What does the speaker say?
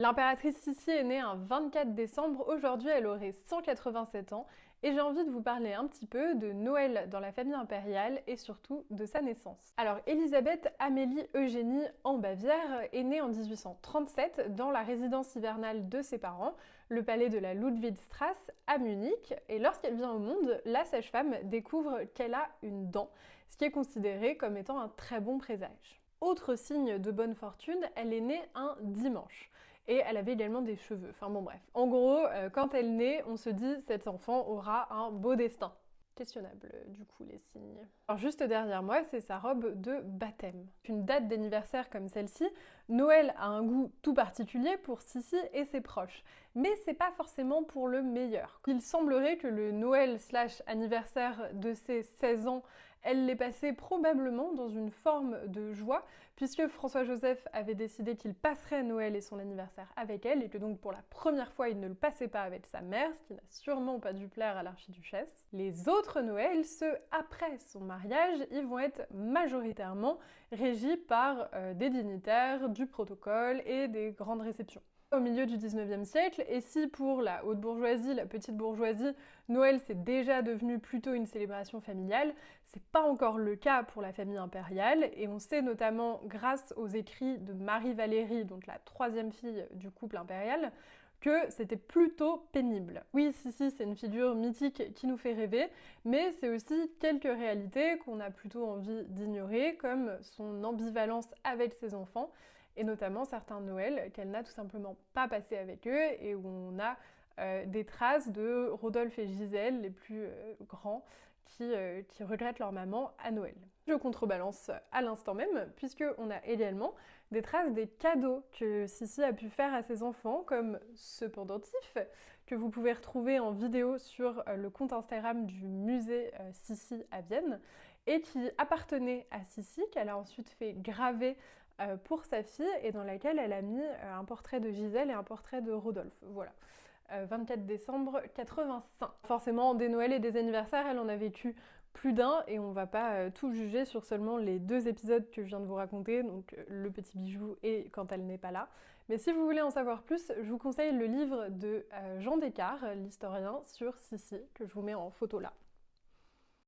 L'impératrice Sissi est née un 24 décembre, aujourd'hui elle aurait 187 ans, et j'ai envie de vous parler un petit peu de Noël dans la famille impériale et surtout de sa naissance. Alors Elisabeth Amélie Eugénie en Bavière est née en 1837 dans la résidence hivernale de ses parents, le palais de la Ludwigstrasse à Munich, et lorsqu'elle vient au monde, la sage-femme découvre qu'elle a une dent, ce qui est considéré comme étant un très bon présage. Autre signe de bonne fortune, elle est née un dimanche. Et elle avait également des cheveux. Enfin bon bref. En gros, quand elle naît, on se dit cet enfant aura un beau destin. Questionnable du coup les signes. Alors juste derrière moi, c'est sa robe de baptême. Une date d'anniversaire comme celle-ci, Noël a un goût tout particulier pour Sissi et ses proches. Mais c'est pas forcément pour le meilleur. Il semblerait que le Noël/anniversaire de ses 16 ans, elle l'ait passé probablement dans une forme de joie, puisque François-Joseph avait décidé qu'il passerait Noël et son anniversaire avec elle, et que donc pour la première fois il ne le passait pas avec sa mère, ce qui n'a sûrement pas dû plaire à l'archiduchesse. Les autres Noëls, ceux après son mariage, ils vont être majoritairement régis par des dignitaires, du protocole et des grandes réceptions. Au milieu du 19e siècle, et si pour la haute bourgeoisie, la petite bourgeoisie, Noël c'est déjà devenu plutôt une célébration familiale, c'est pas encore le cas pour la famille impériale, et on sait notamment grâce aux écrits de Marie Valérie, donc la troisième fille du couple impérial, que c'était plutôt pénible. Oui, si, c'est une figure mythique qui nous fait rêver, mais c'est aussi quelques réalités qu'on a plutôt envie d'ignorer, comme son ambivalence avec ses enfants, et notamment certains Noëls qu'elle n'a tout simplement pas passé avec eux, et où on a des traces de Rodolphe et Gisèle, les plus grands, qui regrettent leur maman à Noël. Je contrebalance à l'instant même, puisqu'on a également des traces des cadeaux que Sissi a pu faire à ses enfants, comme ce pendentif, que vous pouvez retrouver en vidéo sur le compte Instagram du musée Sissi à Vienne, et qui appartenait à Sissi, qu'elle a ensuite fait graver pour sa fille, et dans laquelle elle a mis un portrait de Gisèle et un portrait de Rodolphe. Voilà. 24 décembre 85. Forcément, des Noëls et des anniversaires, elle en a vécu plus d'un, et on va pas tout juger sur seulement les 2 épisodes que je viens de vous raconter, donc le petit bijou et quand elle n'est pas là. Mais si vous voulez en savoir plus, je vous conseille le livre de Jean Descartes, l'historien, sur Sissi, que je vous mets en photo là.